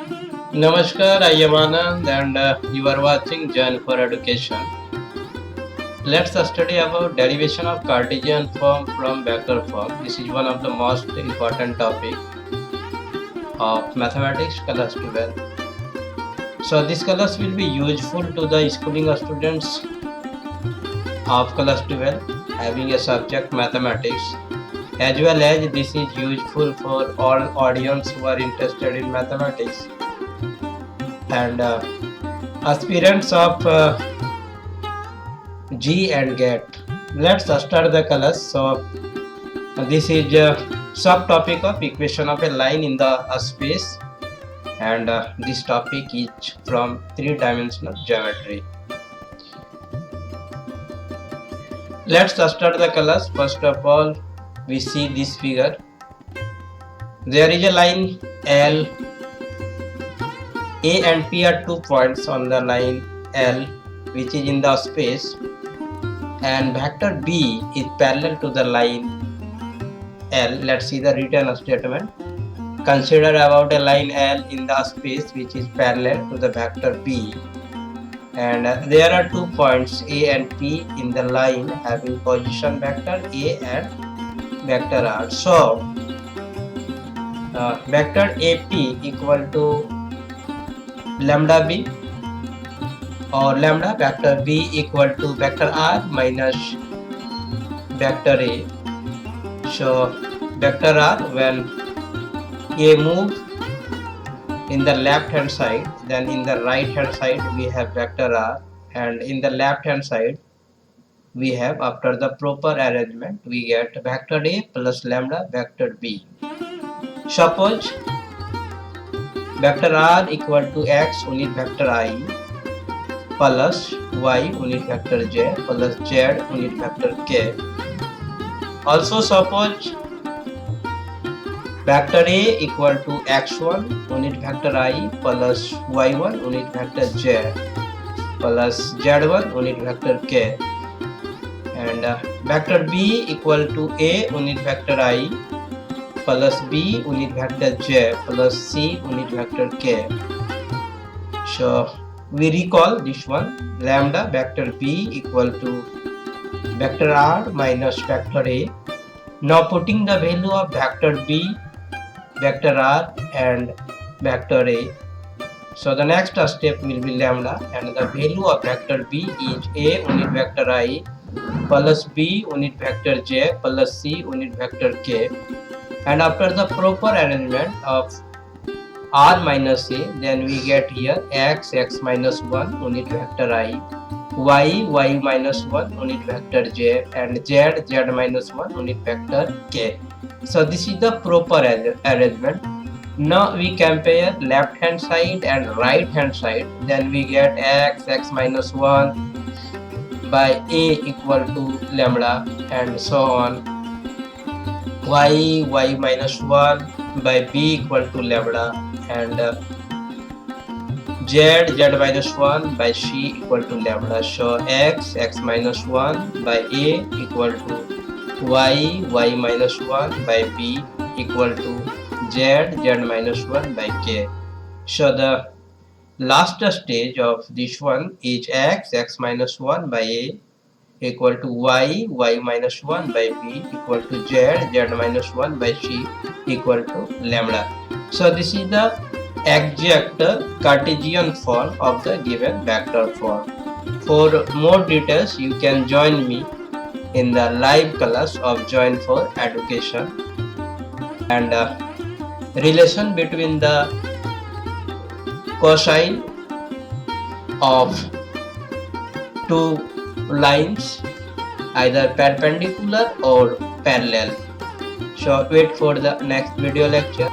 Namaskar, I am Anand and you are watching Join for Education. Let's study about derivation of Cartesian form from vector form. This is one of the most important topic of mathematics class 12. So this class will be useful to the schooling students of class 12 having a subject mathematics, as well as this is useful for all audience who are interested in mathematics and aspirants of G and GAT. Let's start the class. So this is a subtopic of equation of a line in the space, and this topic is from three-dimensional geometry. Let's start the class. First of all, we see this figure. There is a line L. A and P are 2 points on the line L, which is in the space, and vector B is parallel to the line L. Let's see the written statement. Consider about a line L in the space which is parallel to the vector B, and there are 2 points A and P in the line having position vector A and vector R. So vector AP equal to lambda B, or lambda vector B equal to vector R minus vector A. So vector R, when A move in the left hand side, then in the right hand side we have vector R, and in the left hand side we have, after the proper arrangement, we get vector A plus lambda vector B. Suppose vector R equal to X unit vector I plus Y unit vector J plus Z unit vector K. Also suppose vector A equal to X1 unit vector I plus Y1 unit vector J plus Z1 unit vector K, and vector B equal to A unit vector I plus B unit vector J plus C unit vector K. So we recall this one, lambda vector B equal to vector R minus vector A. Now putting the value of vector B, vector R and vector A. So the next step will be lambda, and the value of vector B is A unit vector I plus B unit vector J plus C unit vector K. And after the proper arrangement of R minus A, then we get here X minus 1 unit vector I, Y minus 1 unit vector J, and Z minus 1 unit vector K. So this is the proper arrangement. Now we compare left hand side and right hand side, then we get X minus 1 by A equal to lambda, and so on. Y minus 1 by B equal to lambda, and Z minus 1 by C equal to lambda. So X minus 1 by A equal to Y minus 1 by B equal to Z minus 1 by K. So the last stage of this one is X minus 1 by A equal to Y minus 1 by B equal to Z minus 1 by C equal to lambda. So this is the exact Cartesian form of the given vector form. For more details, you can join me in the live class of Join for Education, and relation between the cosine of two lines, either perpendicular or parallel. So wait for the next video lecture.